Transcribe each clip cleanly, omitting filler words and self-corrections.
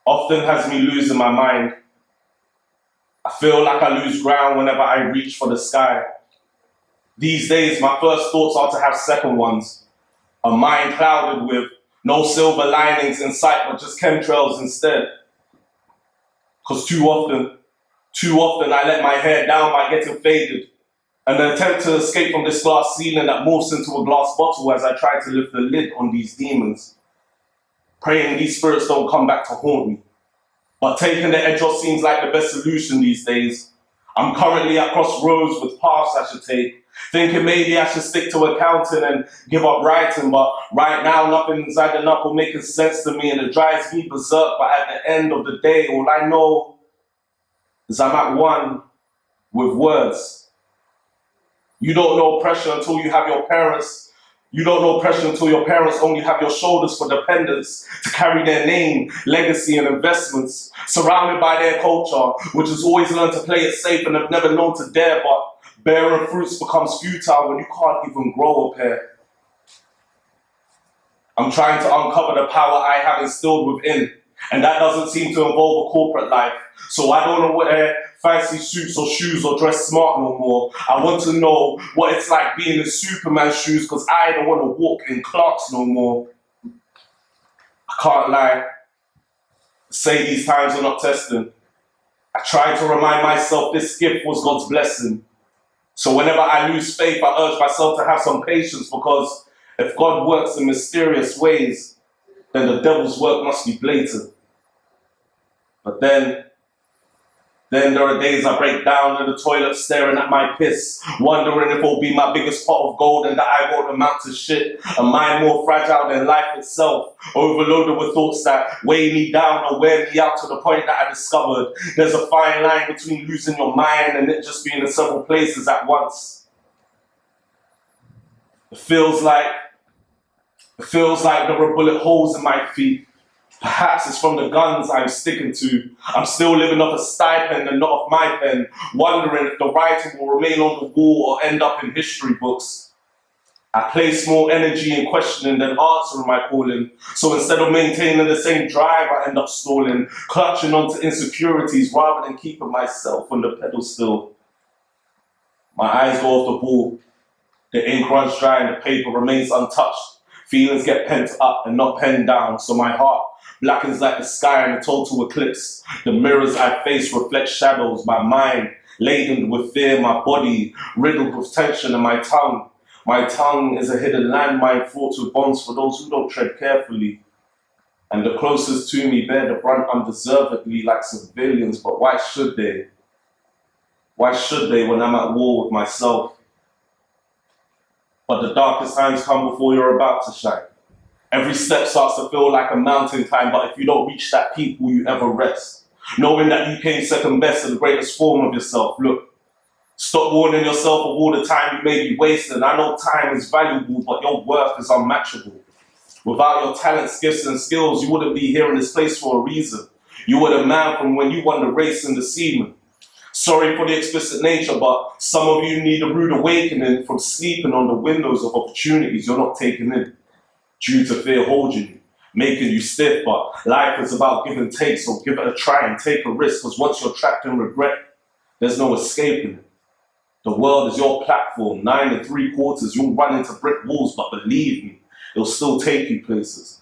often has me losing my mind. I feel like I lose ground whenever I reach for the sky. These days, my first thoughts are to have second ones. A mind clouded with no silver linings in sight, but just chemtrails instead. Because too often I let my hair down by getting faded. And an attempt to escape from this glass ceiling that morphs into a glass bottle as I try to lift the lid on these demons. Praying these spirits don't come back to haunt me. But taking the edge off seems like the best solution these days. I'm currently at crossroads with paths I should take, thinking maybe I should stick to accounting and give up writing, but right now nothing's adding up or making sense to me, and it drives me berserk. But at the end of the day, all I know is I'm at one with words. You don't know pressure until you have your parents. You don't know pressure until your parents only have your shoulders for dependents to carry their name, legacy, and investments, surrounded by their culture, which has always learned to play it safe and have never known to dare, but bearing fruits becomes futile when you can't even grow a pear. I'm trying to uncover the power I have instilled within, and that doesn't seem to involve a corporate life. So I don't wear fancy suits or shoes or dress smart no more. I want to know what it's like being in Superman's shoes, because I don't want to walk in Clark's no more. I can't lie. Say these times are not testing. I try to remind myself this gift was God's blessing. So whenever I lose faith, I urge myself to have some patience, because if God works in mysterious ways, then the devil's work must be blatant. But then there are days I break down in the toilet staring at my piss, wondering if it'll be my biggest pot of gold and that I won't amount to shit. A mind more fragile than life itself, overloaded with thoughts that weigh me down or wear me out, to the point that I discovered there's a fine line between losing your mind and it just being in several places at once. It feels like there are bullet holes in my feet. Perhaps it's from the guns I'm sticking to. I'm still living off a stipend and not off my pen, wondering if the writing will remain on the wall or end up in history books. I place more energy in questioning than answering my calling. So instead of maintaining the same drive, I end up stalling, clutching onto insecurities rather than keeping myself on the pedal still. My eyes go off the ball. The ink runs dry and the paper remains untouched. Feelings get pent up and not penned down, so my heart blackens like the sky in a total eclipse. The mirrors I face reflect shadows, my mind laden with fear, my body riddled with tension, and my tongue is a hidden landmine fraught with bonds for those who don't tread carefully. And the closest to me bear the brunt undeservedly like civilians, but why should they? Why should they when I'm at war with myself? But the darkest times come before you're about to shine. Every step starts to feel like a mountain climb, but if you don't reach that peak, will you ever rest? Knowing that you came second best in the greatest form of yourself. Look, stop warning yourself of all the time you may be wasting. I know time is valuable, but your worth is unmatchable. Without your talents, gifts, and skills, you wouldn't be here in this place for a reason. You were the man from when you won the race in the seaman. Sorry for the explicit nature, but some of you need a rude awakening from sleeping on the windows of opportunities you're not taking in, due to fear holding you, making you stiff. But life is about give and take, so give it a try and take a risk, because once you're trapped in regret, there's no escaping it. The world is your platform, 9 3/4, you'll run into brick walls, but believe me, it'll still take you places.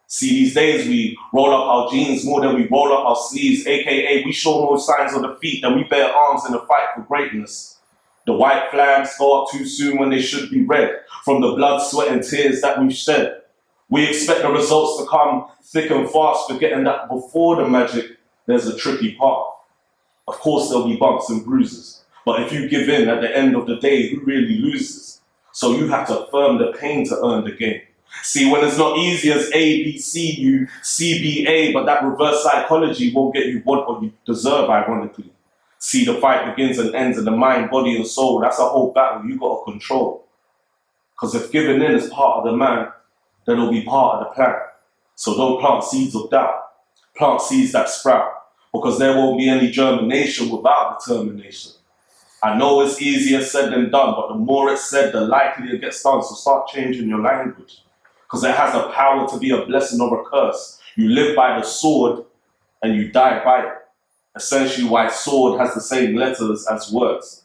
See, these days we roll up our jeans more than we roll up our sleeves, aka we show more signs of defeat than we bear arms in the fight for greatness. The white flags go up too soon when they should be red, from the blood, sweat and tears that we've shed. We expect the results to come thick and fast, forgetting that before the magic, there's a tricky path. Of course there'll be bumps and bruises, but if you give in at the end of the day, who really loses? So you have to affirm the pain to earn the game. See, when it's not easy as A, B, C, U, C, B, A, but that reverse psychology won't get you what you deserve, ironically. See, the fight begins and ends in the mind, body, and soul. That's a whole battle you got to control. Because if giving in is part of the man, then it'll be part of the plan. So don't plant seeds of doubt. Plant seeds that sprout, because there won't be any germination without determination. I know it's easier said than done, but the more it's said, the likelier it gets done. So start changing your language, because it has the power to be a blessing or a curse. You live by the sword, and you die by it. Essentially why sword has the same letters as words.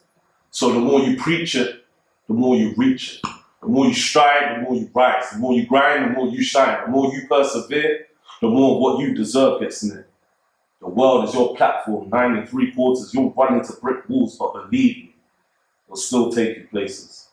So the more you preach it, the more you reach it. The more you strive, the more you rise. The more you grind, the more you shine. The more you persevere, the more of what you deserve gets near. The world is your platform, 9 3/4. You'll run into brick walls, but believe me, you'll still take you places.